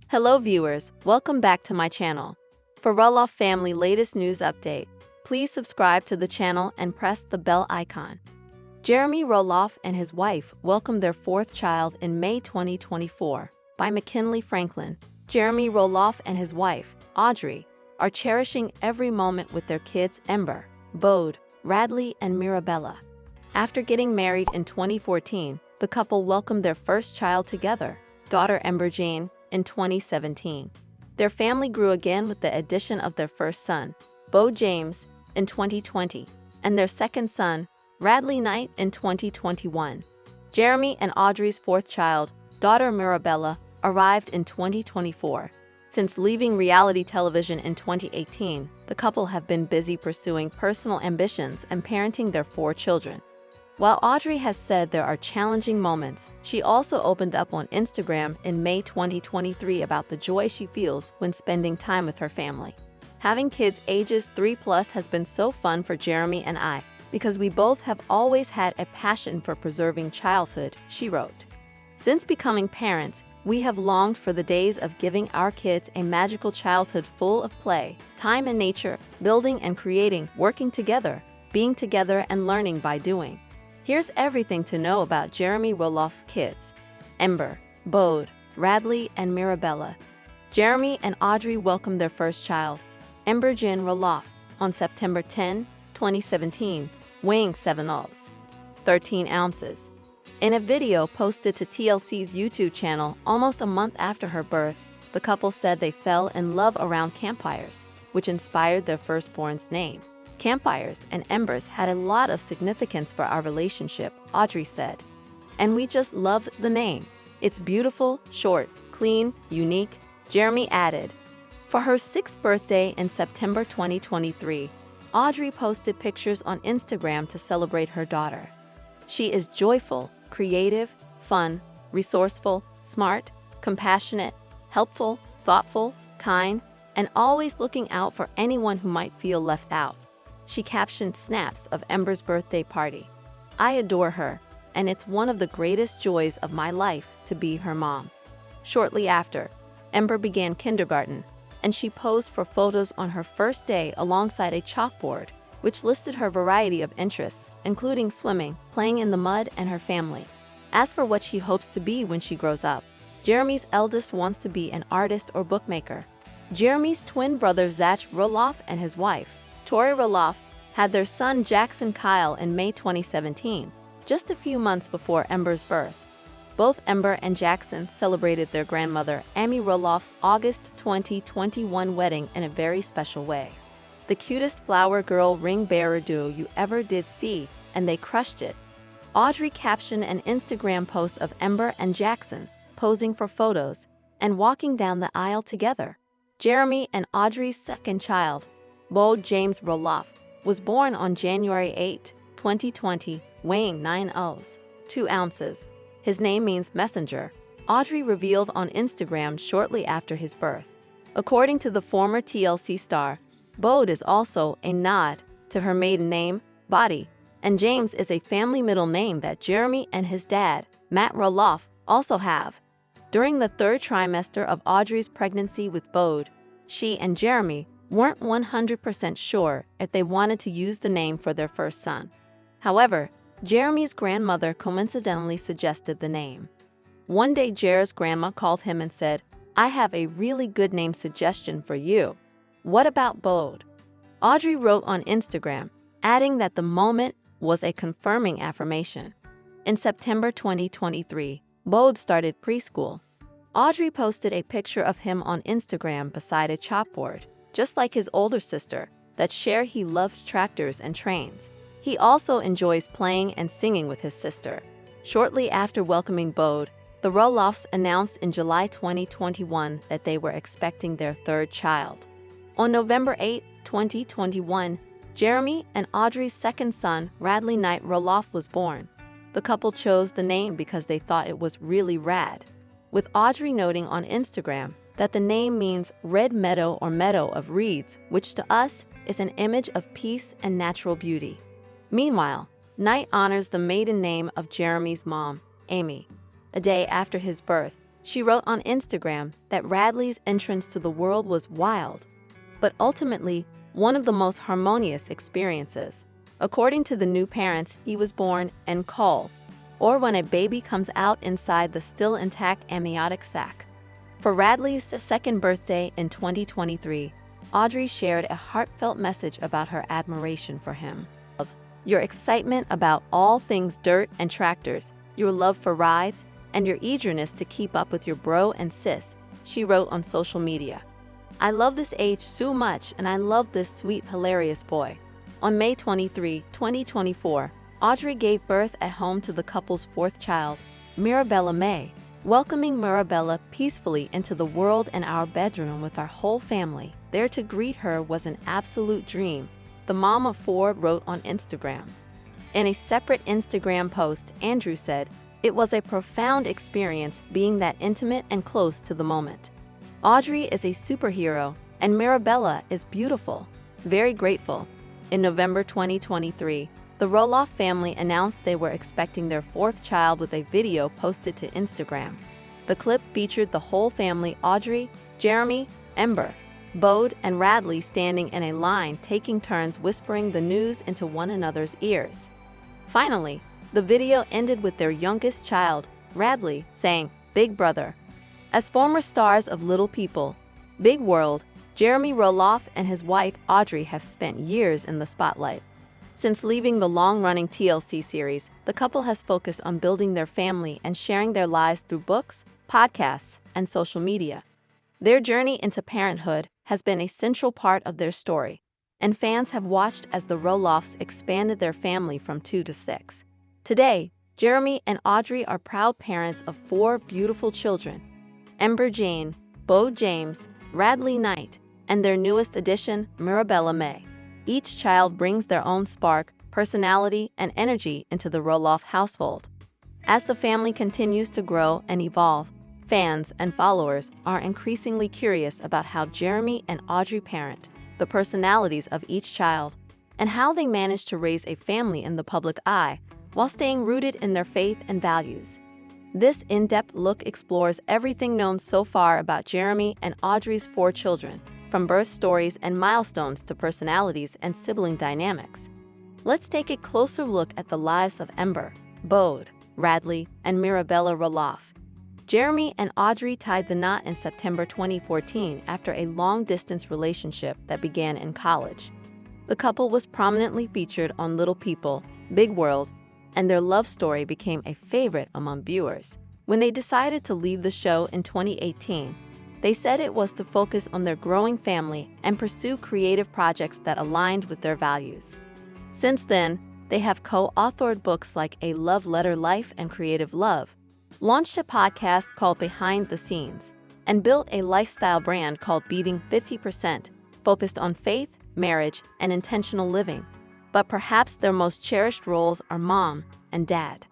Hello viewers, welcome back to my channel. For Roloff family latest news update, please subscribe to the channel and press the bell icon. Jeremy Roloff and his wife welcomed their fourth child in May 2024. By McKinley Franklin, Jeremy Roloff and his wife, Audrey, are cherishing every moment with their kids Ember, Bode, Radley, and Mirabella. After getting married in 2014, the couple welcomed their first child together, daughter Ember Jane, in 2017. Their family grew again with the addition of their first son, Bode James, in 2020, and their second son, Radley Knight, in 2021. Jeremy and Audrey's fourth child, daughter Mirabella, arrived in 2024. Since leaving reality television in 2018, the couple have been busy pursuing personal ambitions and parenting their four children. While Audrey has said there are challenging moments, she also opened up on Instagram in May 2023 about the joy she feels when spending time with her family. Having kids ages 3+ has been so fun for Jeremy and I, because we both have always had a passion for preserving childhood, she wrote. Since becoming parents, we have longed for the days of giving our kids a magical childhood full of play, time in nature, building and creating, working together, being together and learning by doing. Here's everything to know about Jeremy Roloff's kids: Ember, Bode, Radley, and Mirabella. Jeremy and Audrey welcomed their first child, Ember Jane Roloff, on September 10, 2017, weighing 7 oz, 13 ounces. In a video posted to TLC's YouTube channel almost a month after her birth, the couple said they fell in love around campfires, which inspired their firstborn's name. Campfires and embers had a lot of significance for our relationship, Audrey said. And we just loved the name. It's beautiful, short, clean, unique, Jeremy added. For her 6th birthday in September 2023, Audrey posted pictures on Instagram to celebrate her daughter. She is joyful, creative, fun, resourceful, smart, compassionate, helpful, thoughtful, kind, and always looking out for anyone who might feel left out. She captioned snaps of Ember's birthday party. I adore her, and it's one of the greatest joys of my life to be her mom. Shortly after, Ember began kindergarten, and she posed for photos on her first day alongside a chalkboard, which listed her variety of interests, including swimming, playing in the mud, and her family. As for what she hopes to be when she grows up, Jeremy's eldest wants to be an artist or bookmaker. Jeremy's twin brother Zach Roloff and his wife, Tori Roloff, had their son Jackson Kyle in May 2017, just a few months before Ember's birth. Both Ember and Jackson celebrated their grandmother Amy Roloff's August 2021 wedding in a very special way. The cutest flower girl ring bearer duo you ever did see, and they crushed it. Audrey captioned an Instagram post of Ember and Jackson posing for photos and walking down the aisle together. Jeremy and Audrey's second child, Bode James Roloff, was born on January 8, 2020, weighing 9 oz, 2 ounces. His name means messenger, Audrey revealed on Instagram shortly after his birth. According to the former TLC star, Bode is also a nod to her maiden name, Bode, and James is a family middle name that Jeremy and his dad, Matt Roloff, also have. During the 3rd trimester of Audrey's pregnancy with Bode, she and Jeremy weren't 100% sure if they wanted to use the name for their first son. However, Jeremy's grandmother coincidentally suggested the name. One day Jer's grandma called him and said, "I have a really good name suggestion for you. What about Bode?" Audrey wrote on Instagram, adding that the moment was a confirming affirmation. In September 2023, Bode started preschool. Audrey posted a picture of him on Instagram beside a chalkboard, just like his older sister, that shared he loved tractors and trains. He also enjoys playing and singing with his sister. Shortly after welcoming Bode, the Roloffs announced in July 2021 that they were expecting their 3rd child. On November 8, 2021, Jeremy and Audrey's second son, Radley Knight Roloff, was born. The couple chose the name because they thought it was really rad, with Audrey noting on Instagram that the name means red meadow or meadow of reeds, which to us is an image of peace and natural beauty. Meanwhile, Knight honors the maiden name of Jeremy's mom, Amy. A day after his birth, She wrote on Instagram that Radley's entrance to the world was wild, but ultimately one of the most harmonious experiences. According to the new parents, he was born en caul, or when a baby comes out inside the still intact amniotic sac. For Radley's second birthday in 2023, Audrey shared a heartfelt message about her admiration for him. Your excitement about all things dirt and tractors, your love for rides, and your eagerness to keep up with your bro and sis, she wrote on social media. I love this age so much, and I love this sweet, hilarious boy. On May 23, 2024, Audrey gave birth at home to the couple's fourth child, Mirabella May, welcoming Mirabella peacefully into the world and our bedroom with our whole family. There to greet her was an absolute dream, the mom of four wrote on Instagram. In a separate Instagram post, Andrew said, "It was a profound experience being that intimate and close to the moment. Audrey is a superhero, and Mirabella is beautiful. Very grateful." In November 2023, the Roloff family announced they were expecting their fourth child with a video posted to Instagram. The clip featured the whole family: Audrey, Jeremy, Ember, Bode, and Radley standing in a line, taking turns whispering the news into one another's ears. Finally, the video ended with their youngest child, Radley, saying, "Big brother." As former stars of Little People, Big World, Jeremy Roloff and his wife Audrey have spent years in the spotlight. Since leaving the long-running TLC series, the couple has focused on building their family and sharing their lives through books, podcasts, and social media. Their journey into parenthood has been a central part of their story, and fans have watched as the Roloffs expanded their family from 2 to 6. Today, Jeremy and Audrey are proud parents of 4 beautiful children: Ember Jane, Bode James, Radley Knight, and their newest addition, Mirabella May. Each child brings their own spark, personality, and energy into the Roloff household. As the family continues to grow and evolve, fans and followers are increasingly curious about how Jeremy and Audrey parent, the personalities of each child, and how they manage to raise a family in the public eye while staying rooted in their faith and values. This in-depth look explores everything known so far about Jeremy and Audrey's 4 children, from birth stories and milestones to personalities and sibling dynamics. Let's take a closer look at the lives of Ember, Bode, Radley, and Mirabella Roloff. Jeremy and Audrey tied the knot in September 2014 after a long-distance relationship that began in college. The couple was prominently featured on Little People, Big World, and their love story became a favorite among viewers. When they decided to leave the show in 2018, they said it was to focus on their growing family and pursue creative projects that aligned with their values. Since then, they have co-authored books like A Love Letter: Life and Creative Love, launched a podcast called Behind the Scenes, and built a lifestyle brand called Beating 50%, focused on faith, marriage, and intentional living. But perhaps their most cherished roles are mom and dad.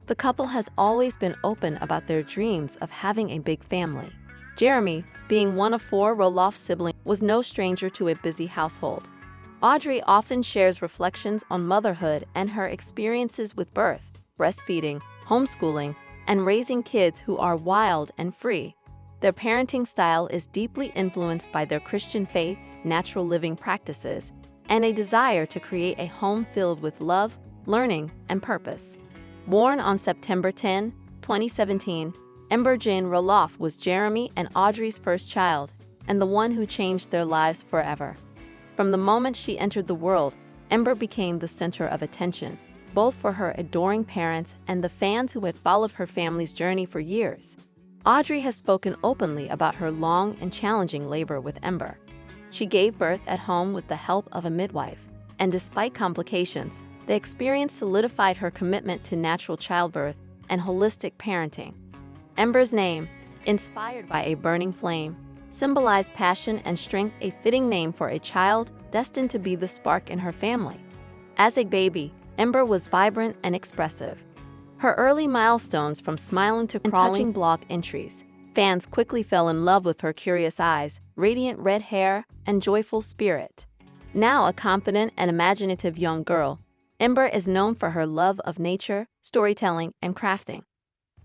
The couple has always been open about their dreams of having a big family. Jeremy, being one of 4 Roloff siblings, was no stranger to a busy household. Audrey often shares reflections on motherhood and her experiences with birth, breastfeeding, homeschooling, and raising kids who are wild and free. Their parenting style is deeply influenced by their Christian faith, natural living practices, and a desire to create a home filled with love, learning, and purpose. Born on September 10, 2017, Ember Jane Roloff was Jeremy and Audrey's first child, and the one who changed their lives forever. From the moment she entered the world, Ember became the center of attention, both for her adoring parents and the fans who had followed her family's journey for years. Audrey has spoken openly about her long and challenging labor with Ember. She gave birth at home with the help of a midwife, and despite complications, the experience solidified her commitment to natural childbirth and holistic parenting. Ember's name, inspired by a burning flame, symbolized passion and strength, a fitting name for a child destined to be the spark in her family. As a baby, Ember was vibrant and expressive. Her early milestones, from smiling to crawling, touching blog entries, fans quickly fell in love with her curious eyes, radiant red hair, and joyful spirit. Now a confident and imaginative young girl, Ember is known for her love of nature, storytelling, and crafting.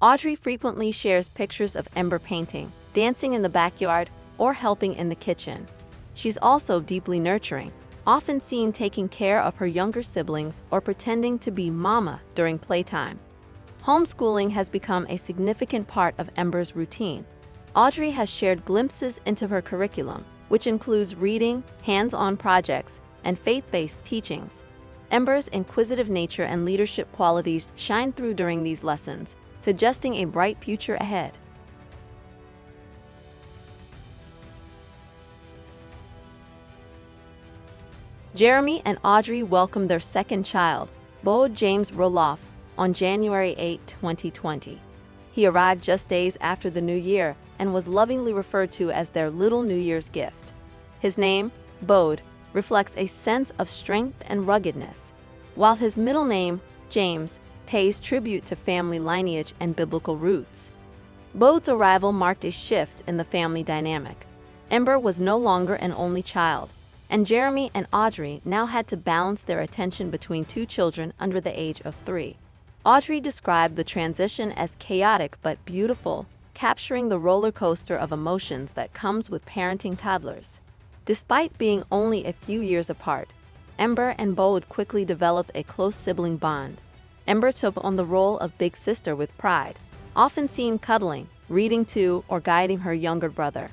Audrey frequently shares pictures of Ember painting, dancing in the backyard, or helping in the kitchen. She's also deeply nurturing, often seen taking care of her younger siblings or pretending to be mama during playtime. Homeschooling has become a significant part of Ember's routine. Audrey has shared glimpses into her curriculum, which includes reading, hands-on projects, and faith-based teachings. Ember's inquisitive nature and leadership qualities shine through during these lessons, suggesting a bright future ahead. Jeremy and Audrey welcomed their second child, Bode James Roloff, on January 8, 2020. He arrived just days after the new year and was lovingly referred to as their little New Year's gift. His name, Bode, reflects a sense of strength and ruggedness, while his middle name, James, pays tribute to family lineage and biblical roots. Bode's arrival marked a shift in the family dynamic. Ember was no longer an only child, and Jeremy and Audrey now had to balance their attention between two children under the age of 3. Audrey described the transition as chaotic but beautiful, capturing the roller coaster of emotions that comes with parenting toddlers. Despite being only a few years apart, Ember and Bode quickly developed a close sibling bond. Ember took on the role of big sister with pride, often seen cuddling, reading to, or guiding her younger brother.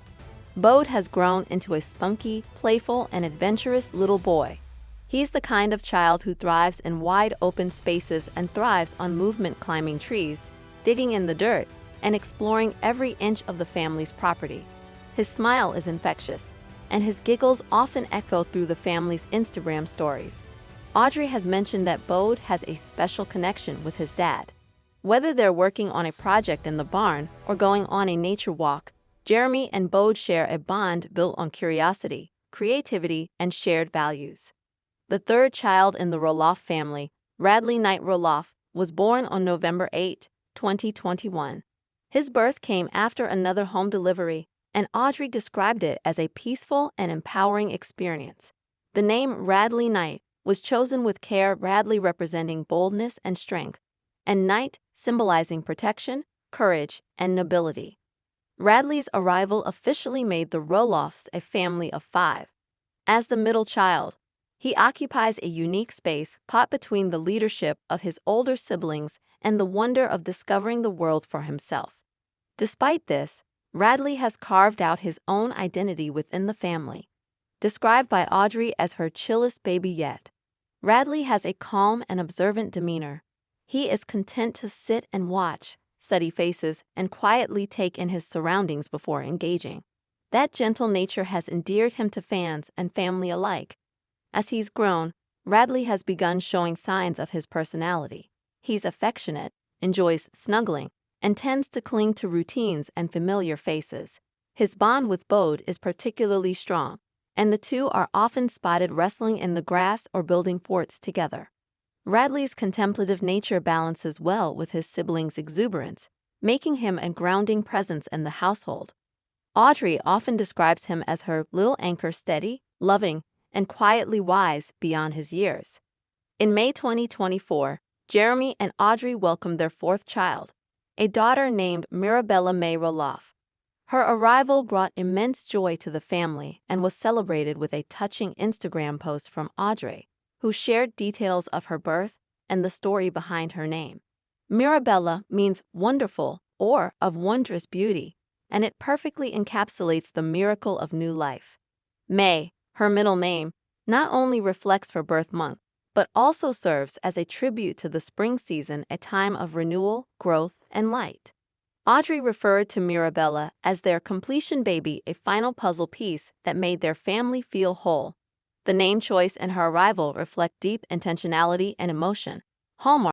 Bode has grown into a spunky, playful, and adventurous little boy. He's the kind of child who thrives in wide open spaces and thrives on movement, climbing trees, digging in the dirt, and exploring every inch of the family's property. His smile is infectious, and his giggles often echo through the family's Instagram stories. Audrey has mentioned that Bode has a special connection with his dad. Whether they're working on a project in the barn or going on a nature walk, Jeremy and Bode share a bond built on curiosity, creativity, and shared values. The third child in the Roloff family, Radley Knight Roloff, was born on November 8, 2021. His birth came after another home delivery, and Audrey described it as a peaceful and empowering experience. The name Radley Knight was chosen with care, Radley representing boldness and strength, and Knight symbolizing protection, courage, and nobility. Radley's arrival officially made the Roloffs a family of 5. As the middle child, he occupies a unique space caught between the leadership of his older siblings and the wonder of discovering the world for himself. Despite this, Radley has carved out his own identity within the family. Described by Audrey as her chillest baby yet, Radley has a calm and observant demeanor. He is content to sit and watch, study faces, and quietly take in his surroundings before engaging. That gentle nature has endeared him to fans and family alike. As he's grown, Radley has begun showing signs of his personality. He's affectionate, enjoys snuggling, and tends to cling to routines and familiar faces. His bond with Bode is particularly strong, and the two are often spotted wrestling in the grass or building forts together. Radley's contemplative nature balances well with his siblings' exuberance, making him a grounding presence in the household. Audrey often describes him as her little anchor, steady, loving, and quietly wise beyond his years. In May 2024, Jeremy and Audrey welcomed their fourth child, a daughter named Mirabella May Roloff. Her arrival brought immense joy to the family and was celebrated with a touching Instagram post from Audrey, who shared details of her birth and the story behind her name. Mirabella means wonderful or of wondrous beauty, and it perfectly encapsulates the miracle of new life. May, her middle name, not only reflects her birth month, but also serves as a tribute to the spring season, a time of renewal, growth, and light. Audrey referred to Mirabella as their completion baby, a final puzzle piece that made their family feel whole. The name choice and her arrival reflect deep intentionality and emotion, hallmark